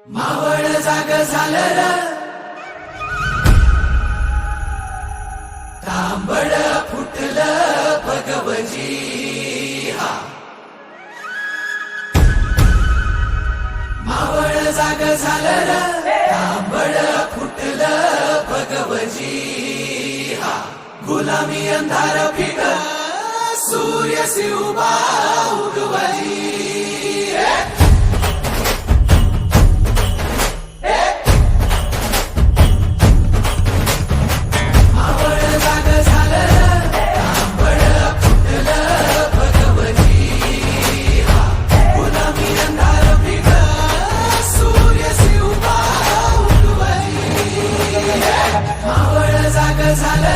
मावळ जाग झालं र तांबड फुटलं भगवजी हा मावळ जाग झालं र तांबड फुटलं भगवजी हा गुलामी अंधार फिट सूर्य शिवबा उगवली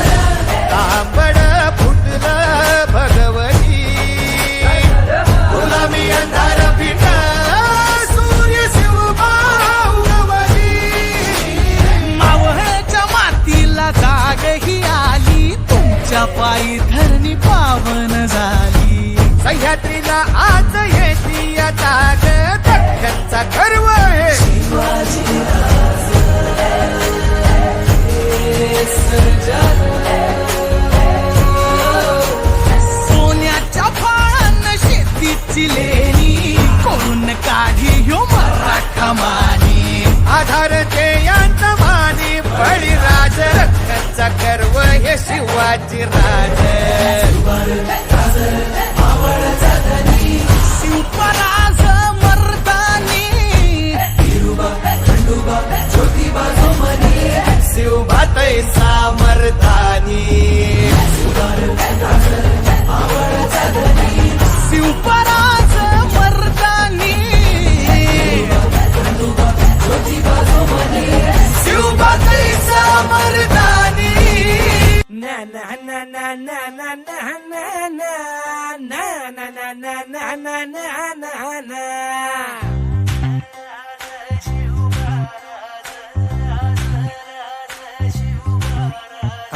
तांबड फुटलं भगवती गुलामी अंधार फिट सूर्य शिवबा उगवली मावळच्या मातीला जाग ही आली तुमच्या पायी धरणी पावन झाली सह्याद्रीला आज येती या जाग दख्खनचा गर्व आहे सोन्याच्या फाळानं शेतीची लेणी करून काढी ह्यो मराठा मानी आधार जयंत माने बळीराज रत्नाचा गर्व हे शिवाजी राज शिवपराज मर्दानी शिवभातय सामर्थानी शिवपराज मर्दानी शिवभातय सामर्थानी ना ना ना ना ना ना ना ना ना ना ना ना ना ना ना ना ना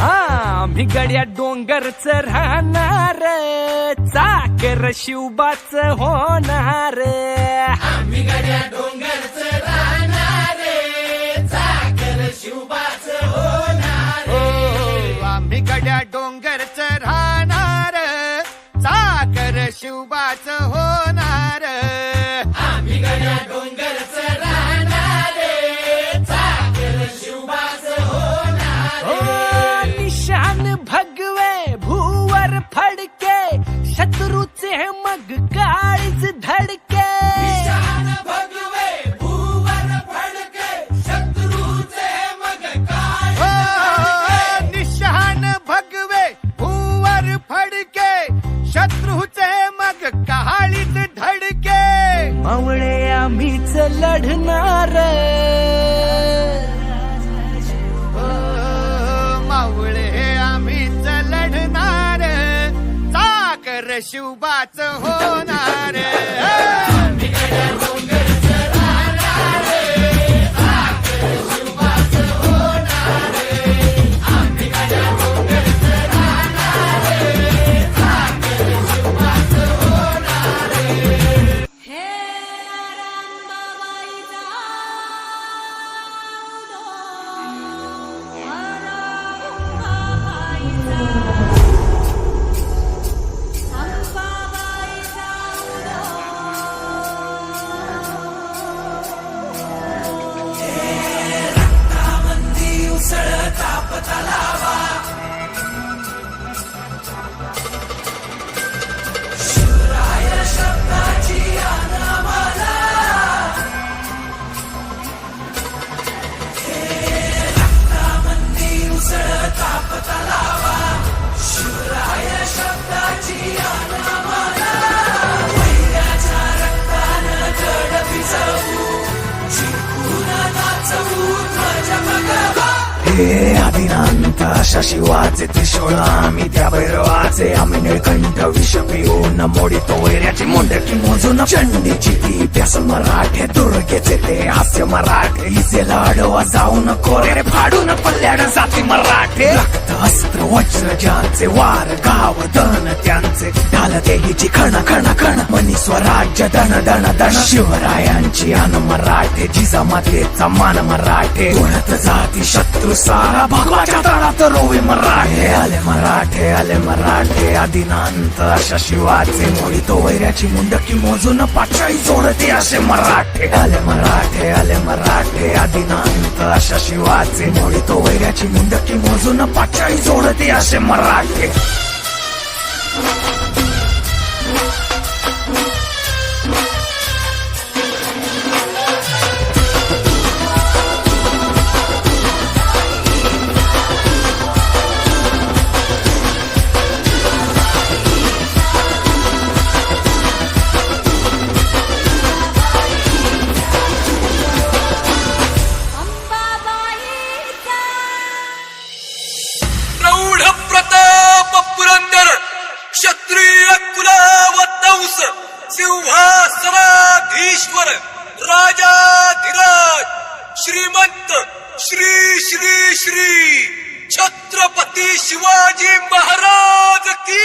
आम्ही गड्या डोंगरच राहणार चाकर शिवबाच होणार आम्ही गड्या डोंगरच राहणार चाकर शिवबाच होणार आम्ही गड्या डोंगरच राहणार चाकर शिवबाच होणार आम्ही गड्या डोंगरच राहणार चाकर शिवबाच होणार निशान भगवे भूवर फडके शत्रूचे मग काळीज धडके निशान भगवे भूवर फडके शत्रूचे मग काय निशान भगवे भूवर फडके शत्रूचे मग कहाळीत धडके मावळे आम्हीच लढणार मावळे आम्हीच लढणार चाकर शिवबाच होणार मराठे आदिनांत अशा शिवाचे त्रिशूळ आम्ही त्या भैरवाचे आम्ही निळकंठ विष पिऊन मोडितो वैऱ्याची मुंडकी मोजून चंडीची ती प्यास मराठे दुर्गेचे ते हास्य मराठे इजेला अडवा जाऊन कोरे फाडून पल्ल्याड जाती मराठे रक्त अस्त्र वज्र ज्यांचे वार गाव दन त्यांचे ढाल देहीची खण खण खण मनी स्वराज्य दण दण दण शिवरायांची अन मराठे जिजामातेचा मान मराठे उडत जाती शत्रू सारा भगवाच्या तळात रोवे मराठे आले मराठे आदिनांत अशा शिवाचे मोडितो वैऱ्याची मुंडकी मोजून पाचाई जोडते असे मराठे आले मराठे आदिनांत अशा शिवाचे मोडितो वैऱ्याची मुंडकी मोजून पाचाई जोडते असे मराठे प्रौढ प्रताप पुरंदर क्षत्रिय कुलावतंस सिंहासनाधीश्वर राजाधिराज श्रीमंत श्री श्री श्री छत्रपती शिवाजी महाराज की